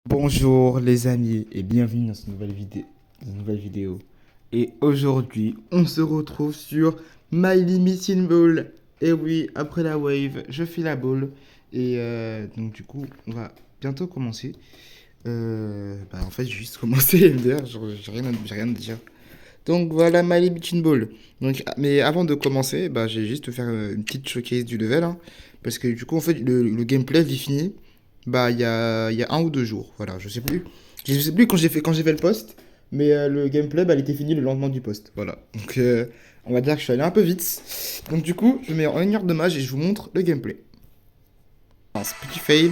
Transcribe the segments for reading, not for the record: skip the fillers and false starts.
Bonjour les amis et bienvenue dans cette nouvelle vidéo. Et aujourd'hui, on se retrouve sur My Limited Ball. Et oui, après la wave, je fais la ball. Et donc du coup, on va bientôt commencer. En fait, j'ai juste commencé MDR, genre, j'ai rien à dire. Donc voilà My Limited Ball. Donc, mais avant de commencer, j'ai juste te faire une petite showcase du level, hein. Parce que du coup, en fait, le gameplay, il est fini. Il y a 1 ou 2 jours. Voilà, je sais plus. Je sais plus quand j'ai fait le post. Mais le gameplay, il était fini le lendemain du post. Voilà. Donc, on va dire que je suis allé un peu vite. Donc, du coup, je mets en une heure de match et je vous montre le gameplay. Un petit fail.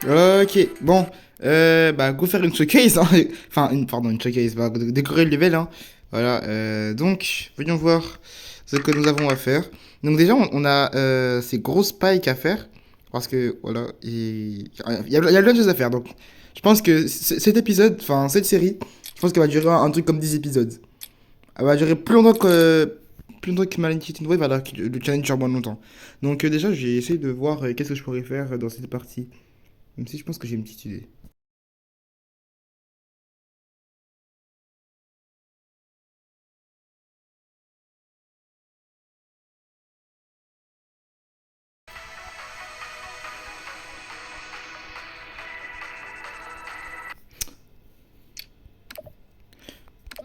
Ok, bon. Go faire une showcase, hein. Enfin, pardon, une showcase. Décorer le level, hein. Voilà. Donc, voyons voir ce que nous avons à faire. Donc, déjà, on a ces grosses spikes à faire. Parce que, voilà, il y a plein de choses à faire. Donc, je pense que cet épisode, enfin, cette série, je pense qu'elle va durer un truc comme 10 épisodes. Elle va durer plus longtemps que Malenty Wave, alors que le challenge dure moins longtemps. Donc, déjà, j'ai essayé de voir qu'est-ce que je pourrais faire dans cette partie. Même si je pense que j'ai une petite idée.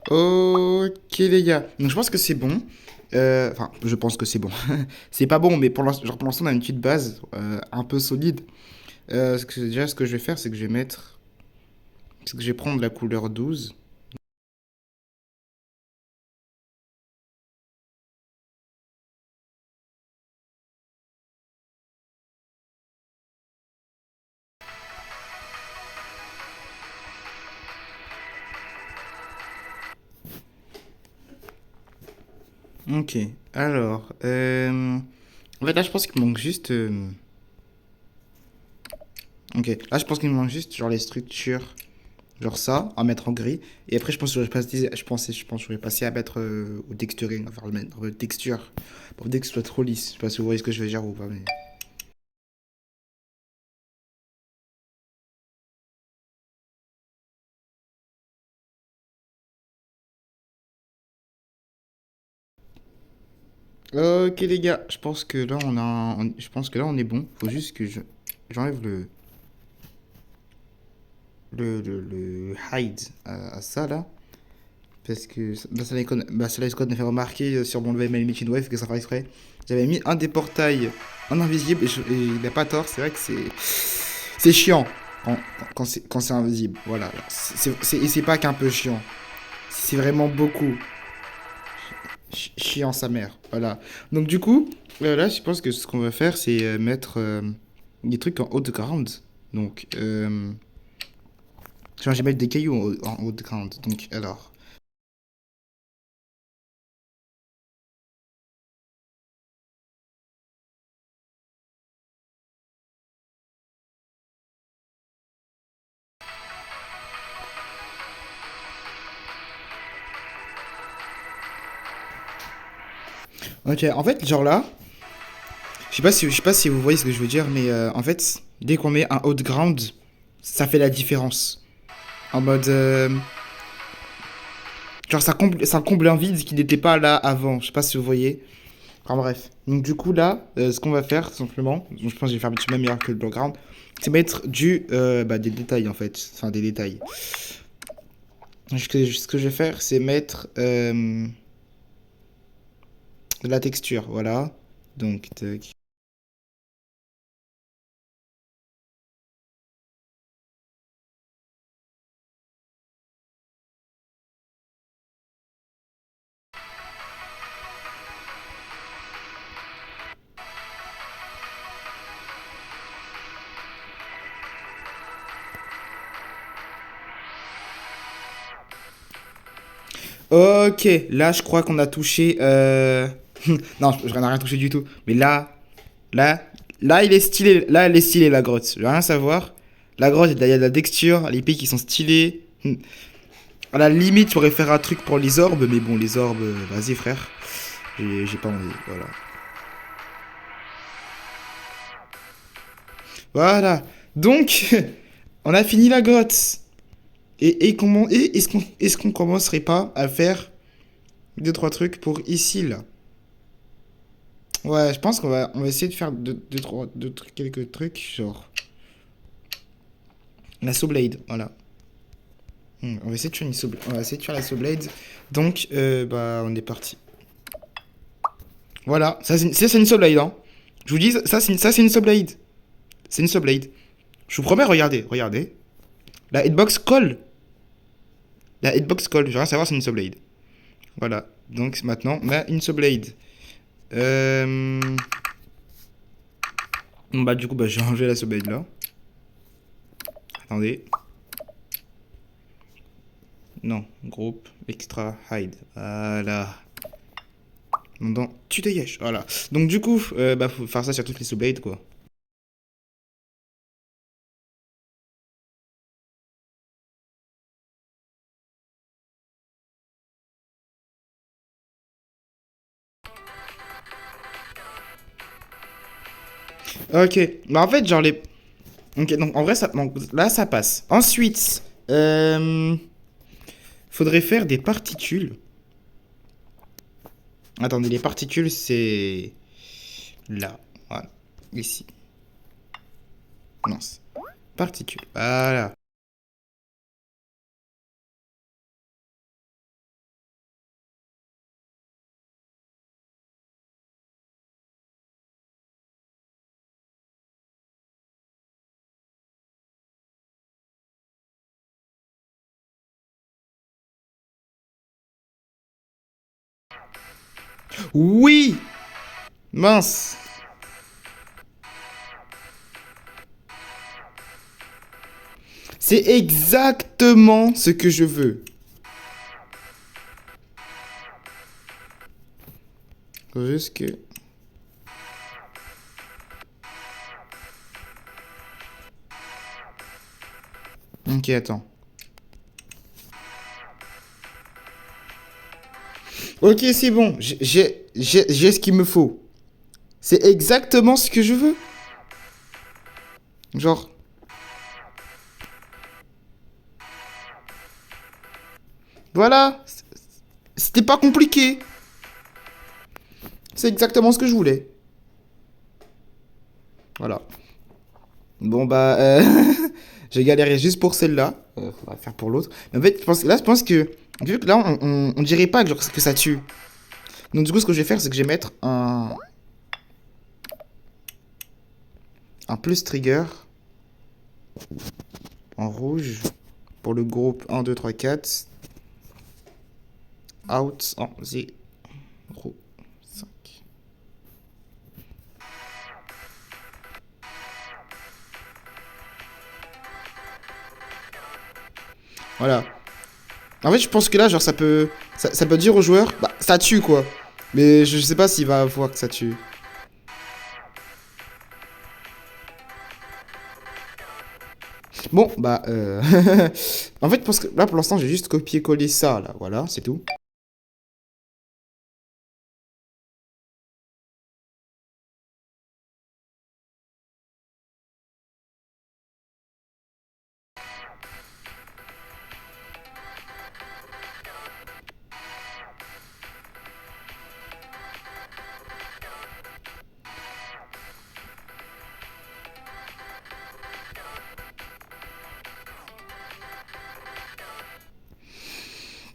Ok les gars, donc je pense que c'est bon. Enfin, je pense que c'est bon. C'est pas bon, mais pour l'instant, on a une petite base un peu solide. Déjà, ce que je vais faire, c'est que je vais mettre. C'est que je vais prendre la couleur 12. Ok, alors. En fait, là, je pense qu'il me manque juste. Ok, là, je pense qu'il me manque juste, genre, les structures. Genre ça, à mettre en gris. Et après, je pense que j'aurais passé à mettre au texturing, enfin, le mettre texture. Pour dès que ce soit trop lisse. Je sais pas si vous voyez ce que je veux dire ou pas, mais. Ok les gars, je pense que là je pense que là on est bon. Faut juste que j'enlève le hide à ça là. Parce que ça m'a fait remarquer sur mon level Limited Wave que ça fait exprès. J'avais mis un des portails en invisible et il n'a pas tort, c'est vrai que c'est chiant quand c'est invisible. Voilà. Et c'est pas qu'un peu chiant. C'est vraiment beaucoup. Chiant sa mère. Voilà. Donc du coup, là, je pense que ce qu'on va faire, c'est mettre des trucs en haut de ground. Donc, genre, je vais mettre des cailloux en haut de ground. Donc, alors. Ok, en fait, genre là, je sais pas si vous voyez ce que je veux dire, mais en fait, dès qu'on met un haut de ground, ça fait la différence. En mode, genre, ça comble un vide qui n'était pas là avant. Je sais pas si vous voyez. Enfin bref. Donc du coup là, ce qu'on va faire simplement, je pense que je vais faire un petit peu meilleur que le background, c'est mettre des détails en fait, enfin des détails. Ce que je vais faire, c'est mettre de la texture, voilà. Donc tac. Ok, là je crois qu'on a touché... non, je n'ai rien touché du tout. Mais là, là il est stylé. Là elle est stylée la grotte. Je veux rien savoir. La grotte, il y a de la texture, les pics qui sont stylés. À la limite, je pourrais faire un truc pour les orbes, mais bon, les orbes, vas-y frère. J'ai pas envie, voilà. Voilà. Donc, on a fini la grotte. Et est-ce qu'on commencerait pas à faire deux, trois trucs pour ici, là? Ouais, je pense on va essayer de faire quelques trucs, genre la saw blade, voilà. On va essayer de faire on va essayer de faire la saw blade. Donc, bah, on est parti. Voilà, ça c'est une saw blade, hein. Je vous dis, ça c'est une saw blade. C'est une saw blade. Je vous promets, regardez, regardez. La hitbox colle. La hitbox colle. Je veux rien savoir, c'est une saw blade. Voilà. Donc maintenant, on a une saw blade. Bon, bah, du coup, bah, j'ai rangé la saw blade là. Attendez. Non, groupe, extra, hide. Voilà. Donc, tu dégages. Voilà. Donc, du coup, bah, faut faire ça sur toutes les saw blades, quoi. Ok. Bah, en fait, genre les. Ok, donc en vrai, donc, là, ça passe. Ensuite, faudrait faire des particules. Attendez, les particules, c'est là. Voilà. Ici. Non. Particules. Voilà. Oui! Mince! C'est exactement ce que je veux. Faut juste que. Ok, attends. Ok, c'est bon. J'ai ce qu'il me faut. C'est exactement ce que je veux. Genre. Voilà. C'était pas compliqué. C'est exactement ce que je voulais. Voilà. Bon, bah. J'ai galéré juste pour celle-là. Faudra faire pour l'autre. Mais en fait, je pense que. Vu que là, on dirait pas que, genre, que ça tue. Donc, du coup, ce que je vais faire, c'est que je vais mettre un plus trigger en rouge pour le groupe 1, 2, 3, 4. Out en 0, 5. Voilà. En fait, je pense que là, genre, ça peut dire au joueur, bah, ça tue, quoi. Mais je sais pas s'il va voir que ça tue. Bon, bah, en fait, je pense que là, pour l'instant, j'ai juste copié-collé ça, là. Voilà, c'est tout.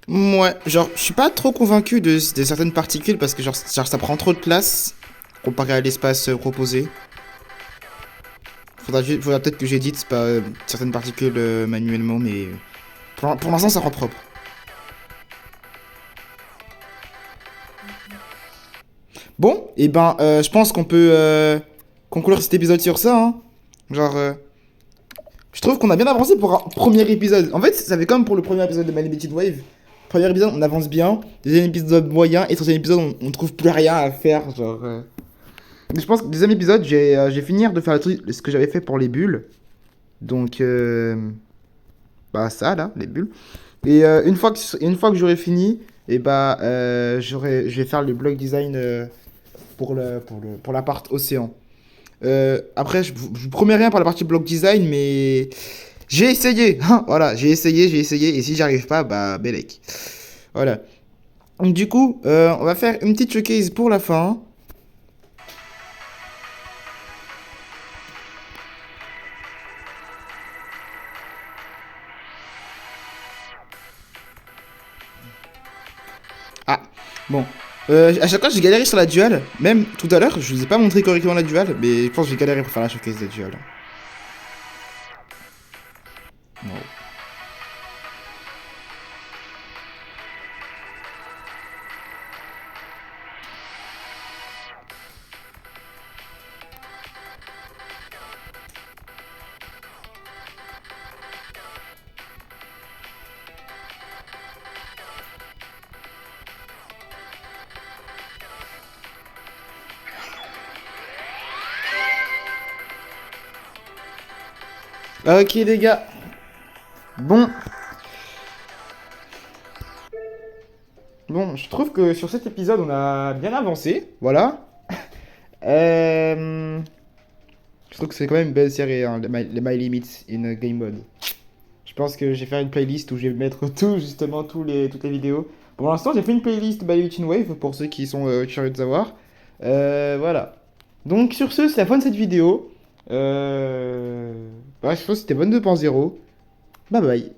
Ouais, genre, je suis pas trop convaincu de certaines particules parce que, genre, ça prend trop de place comparé à l'espace proposé. Faudra peut-être que j'édite pas, certaines particules manuellement, mais pour l'instant, ça rend propre. Bon, et ben, je pense qu'on peut conclure cet épisode sur ça, hein. Genre, je trouve qu'on a bien avancé pour un premier épisode. En fait, ça fait comme pour le premier épisode de My Limited Wave. Premier épisode, on avance bien. Deuxième épisode, moyen. Et troisième épisode, on trouve plus rien à faire. Genre. Mais je pense que deuxième épisode, j'ai fini de faire ce que j'avais fait pour les bulles. Donc, bah, ça là, les bulles. Et une fois que j'aurai fini, et bah, je vais faire le block design pour l'appart océan. Après, je vous promets rien pour la partie block design, mais j'ai essayé. Hein, voilà, j'ai essayé. Et si j'arrive pas, bah, Belek. Voilà. Donc, du coup, on va faire une petite showcase pour la fin. Ah, bon. À chaque fois, j'ai galéré sur la dual. Même tout à l'heure, je vous ai pas montré correctement la dual, mais je pense que j'ai galéré pour faire la showcase de la dual. Wow. Ok, les gars. Bon. Bon, je trouve que sur cet épisode, on a bien avancé. Voilà. Euh, Je trouve que c'est quand même une belle série, hein, les My Limits in Game Mode. Je pense que je vais faire une playlist où je vais mettre tout, justement, toutes les vidéos. Pour l'instant, j'ai fait une playlist by Wave pour ceux qui sont curieux de savoir. Voilà. Donc, sur ce, c'est la fin de cette vidéo. Je pense que c'était Bonne 2.0. Bye bye.